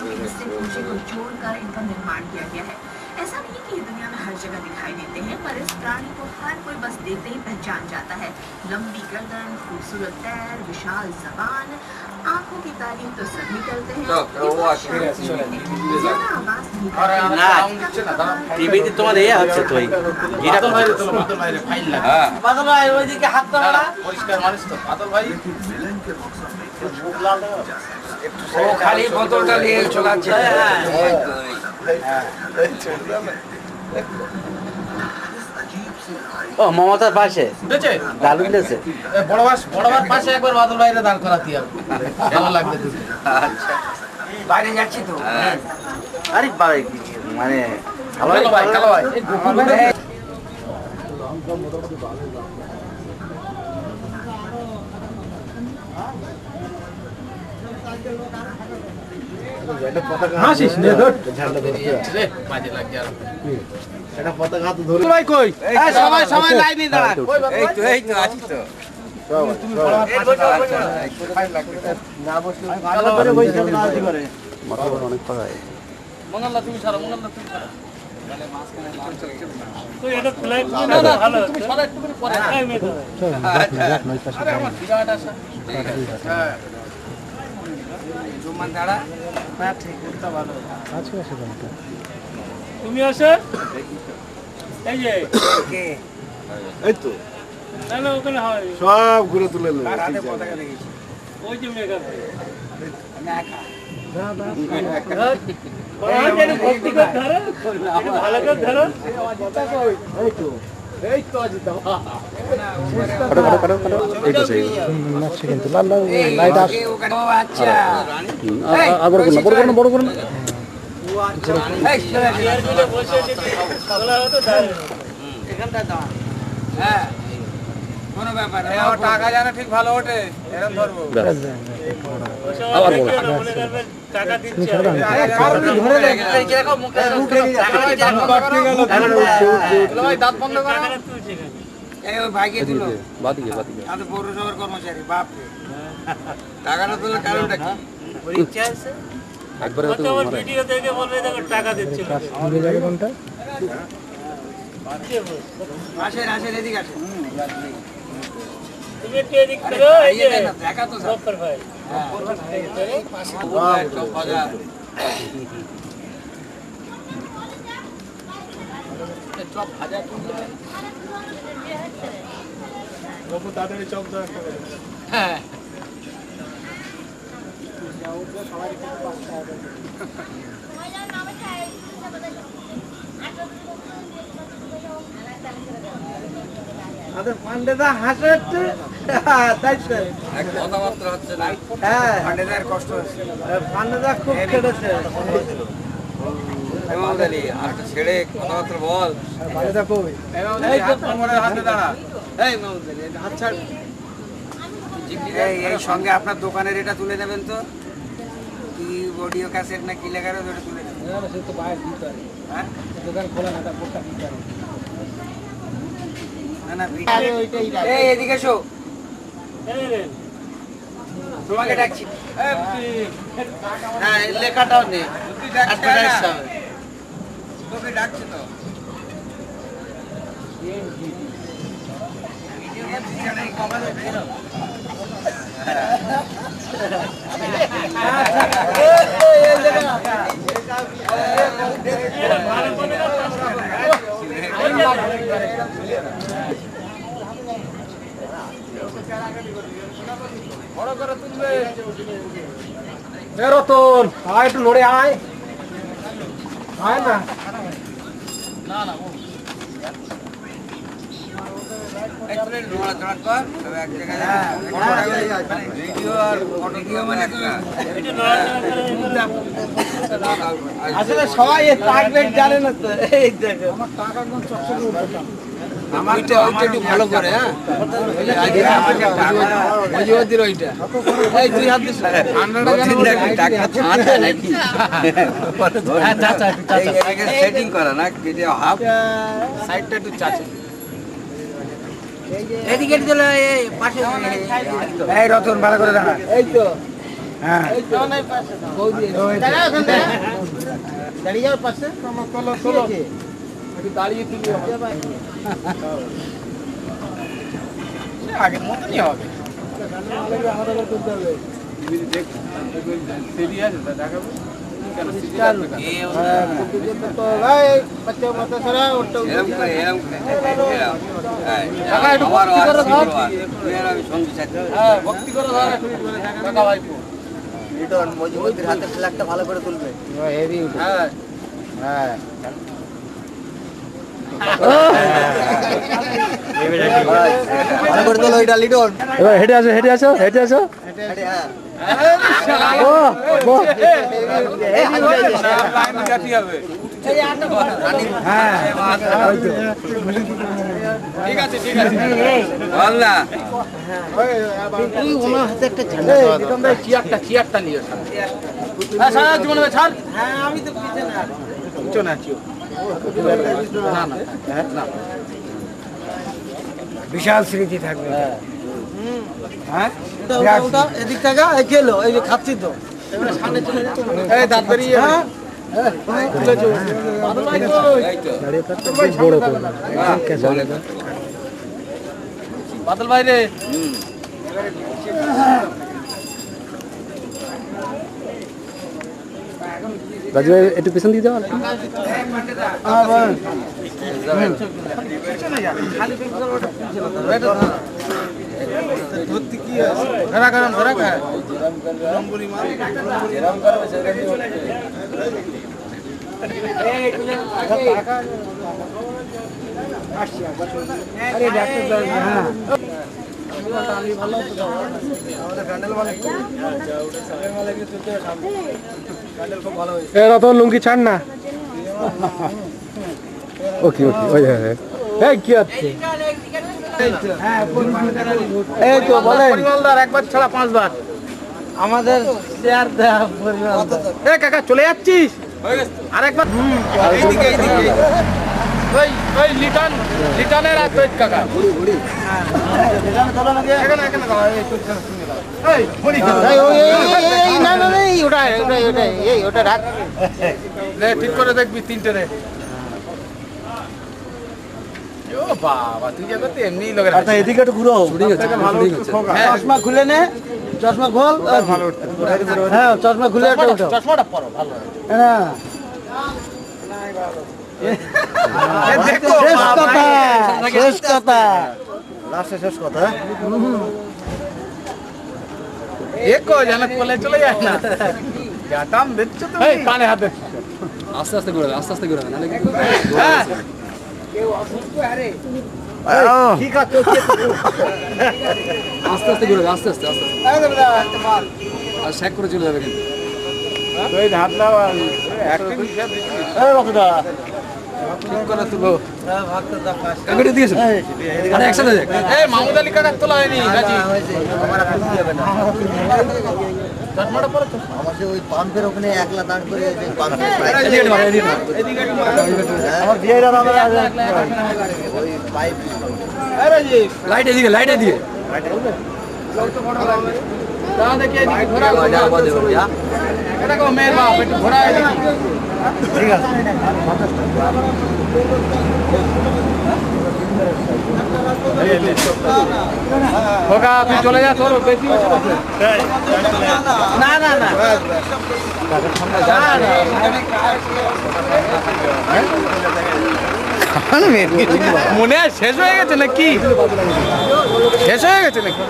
की हिस्से ऊंचे को जोड़कर इनका निर्माण किया गया है। ऐसा नहीं कि ये दुनिया में हर जगह दिखाई देते हैं, पर इस प्राणी को हर कोई बस देखते ही पहचान जाता है। लंबी गर्दन, खूबसूरत पैर, विशाल जबान, आंखों की तारीफ तो सभी करते हैं। না টিভিতে তোমার এ হচ্ছে তো এই জিরাফ বাদল ভাই ওইদিকে হাত তোলা পরিষ্কার মানুষ তো বাদল ভাই मिलन के मौसम में ও খালি বোতলটা নিয়ে চলাচ্ছে ও মমতার পাশে বুঝেছে ডালু দিয়েছে বড়বার পাশে একবার বাদল ভাইরে দাঁড় করাতে হবে ভালো লাগবে তো। আচ্ছা বাইরে যাচ্ছি তো আরে ভাই মানে কালো ভাই কালো ভাই হাসিস নে ধর রে মাঝে লাগে আর এটা পতাকা হাতে ধরে ভাই কই সবাই সবাই লাইনে দাঁড়া এই তো আছি তো না বসলে ভালো করে বসে না আরতি করে মাথা অনেক পাকায়। মঙ্গলদা তুমি ছাড়ো মঙ্গলদা তুমি ছাড়ো তুমি সবাই একটু করে পরে আরে আমার বিরাট আশা হ্যাঁ জুমান দাঁড়া হ্যাঁ ঠিক ওটা ভালো আছে আছে কোনটা তুমি আসো এই যে কে এই তো না না ওখানে হয় সব ঘুরে তুলে নেবে কার হাতে পতাকা দেখেছি ওই যে মেকআপ ভালো করে ধরো এই তো আজি দাও কাটো এই তো সেই নাচছে কিন্তু লাল লাল লাইট আস আচ্ছা আর বড় করো না বড় করো না এখানটা দাও হ্যাঁ কোনো ব্যাপার না টাকা জানা ঠিক ভালো ওঠে এরকম ধরবো আবার বড় টাকা দিচ্ছে ধরে রেখে কিরকম মুখে ভাই দাঁত বন্ধ করো এই ওই ভাইকে তুলো বাদিকে আমি পৌরসভার কর্মচারী বাপ রে টাকাটা তোলার কারণটা কি পরীক্ষা আছে একবারে তো আমার ভিডিও দেখে বলবে দেখো টাকা দিচ্ছে নিয়ে যাবে কোনটা আসেন এদিকে আসেন তুমি একটু এদিক করো এই যে দেখা তো সফর ভাই হ্যাঁ আরে পান্ডেদা হাসে একটু তাই তো কথাবার্তা হচ্ছে না হ্যাঁ পান্ডেদার কষ্ট হচ্ছে পান্ডেদা খুব কেটেছে আরেকটা ছেড়ে কথাবার্তা বল পান্ডেদা কই এই তো তোমার হাতে দাঁড়া এই মাউদালি হাত ছাড় এই সঙ্গে আপনার দোকানের এটা তুলে নেবেন তো কি অডিও ক্যাসেট না কি লেখা রয়েছে ওটা তুলে নেবেন এই এদিকে এসো, তোমাকে ডাকছি। হ্যাঁ লেখাটাও নেই, তোকে ডাকছে তো। রতন আয় একটু নড়ে আয়, আয় না আসলে সবাই টার্গেট জানে না তো। এই দেখো আমার ওইটা একটু ভালো করে। হ্যাঁ ওইটা এই তুই হাত দিস সেটিং করা না, হাফ সাইডটা একটু চাচা। এদিকে চলে পাশে। এই রতন ভালো করে দাঁড়া। এই তো হ্যাঁ দাঁড়িয়ে যাওয়ার পাশে দাঁড়িয়ে তুলি আগের মতনই হবে। হাতের ফ্ল্যাগটা ভালো করে তুলবে। এবার হেঁটে আসো, হেঁটে আসো, হেঁটে আসো। ঠিক আছে ঠিক আছে বল না। চেয়ারটা নিয়ে আমি তো পিছনে আছি। বিশাল স্মৃতি থাকবে। হ্যাঁ এদিক থেকে খেলো, এই যে খাচ্ছি তো সামনে চলে দাঁত বেরিয়ে। বাদল ভাই রে রাজু ভাই একটু পেছন দিয়ে যাও। রতন লুঙ্গি ছাড় না। ওকে ওকে ওই হ্যাঁ হ্যাঁ কি আছে এই তো বলেন একবার ছাড়া 5 বার আমাদের শেয়ার দেয়া পরিমাণ। এ কাকা চলে যাচ্ছিস আরেকবার। এইদিকে এইদিকে ওই ওই লিটনের আর তো কাকা এখানে এখানে এই বড়ি এই না না এই ওটা এই ওটা রাখ লে ঠিক করে দেখবি 3টে রে। ও বাবা তুই যা করতে এমনি লোকের। আচ্ছা এদিকে একটু ঘুরো। চশমা খুলে নে, চশমা খোল। হ্যাঁ চশমা খুলে চশমাটা পরো ভালো। হ্যাঁ শেষ কথা লাস্টে শেষ কথা। একো জানা বলে চলে যায় না জাতাম দেখছো তুমি। এই কানে হাতে আস্তে আস্তে ঘুরে আস্তে আস্তে ঘুরে নালে হ্যাঁ কেউ অসুস্থ আরে ঠিক আছে আস্তে আস্তে ঘুরে আস্তে আস্তে আস্তে আর শেক করে চলে যাবে কিন্তু। তুই হাত দাও আর অ্যাক্টিং হিসাব দিছিস। এই বকদা ঠিক করে তুলো। হ্যাঁ ভাগতে দা পাঁচ এবারে দিয়েছ আরে একসাথে দেখ। এই মাহমুদ আলী কাটা তোলা হয়নি রাজি। আমার আপনি দিবেন না। চশমাটা পরে আমার ওই পাম্পের ওখানে একলা দাঁড় করে আমার বিয়ের ওই পাইপ লাইট এদিকে লাইট এদিকে দেখি এদিকে ঘোরা এটা কো মেয়ের বাপ একটু ঘোরা এদিকে ঠিক আছে খোকা তুই চলে যা তোর বেশি না না না মনে হয় শেষ হয়ে গেছে নাকি শেষ হয়ে গেছে নাকি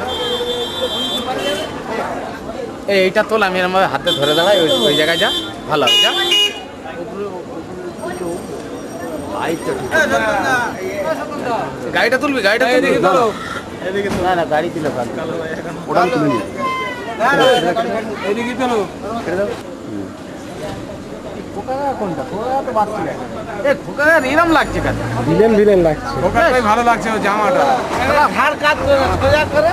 এইটা তোল আমি আমার হাতে ধরে দাঁড়াই ওই জায়গায় যা ভালো হবে যা গাড়িটা তুলবি গাড়িটা তুলবি না না গাড়ি তুলে ওটা তুলে নিয়ে এদিকে চলো এরম লাগছে ভিলেন লাগছে খোকাটাই ভালো লাগছে ওই জামাটা হার কাজ সোজা করে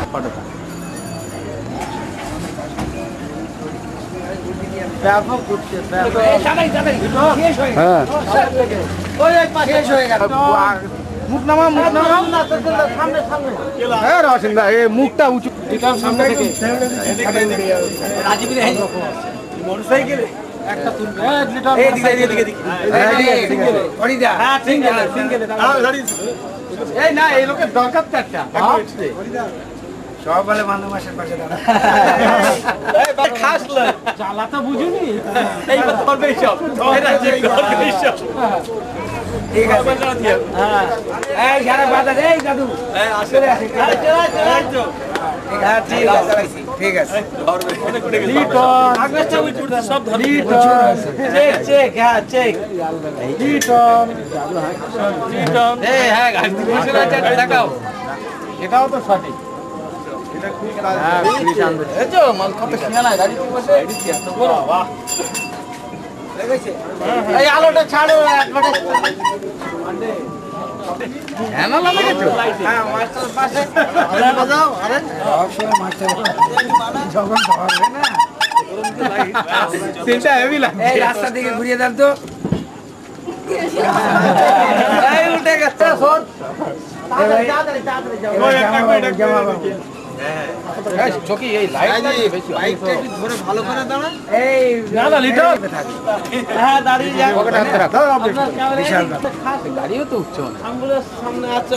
ব্যাপক করছে হ্যাঁ মুখ নামা সামনে সামনে হ্যাঁ রসিন্দা এই মুখটা উঁচু সামনে থেকে মোটরসাইকেল একটা তুলবে এই না এই লোকের দরকার চারটা সব বলে বান্ধব মাসের পাশে খাস জ্বালা তো বুঝুনি এই করবে সব ঠিক আছে এই সারা বাজার এই দাদু আসলে ঠিক আছে সব চেক হ্যাঁ চেক হ্যাঁ দেখাও এটাও তো সঠিক এই আলোটা ছাড়ো রাস্তা দিকে ঘুরিয়ে দেন তো উঠে গেছে চকি এই লাইট বেশি ধরে ভালো করে দাঁড়া এই না না লিটার হ্যাঁ দাঁড়িয়ে যা পকেটে হাত রাখ বিশাল গাড়িও তো উঠছে না আঙ্গুলের সামনে আছে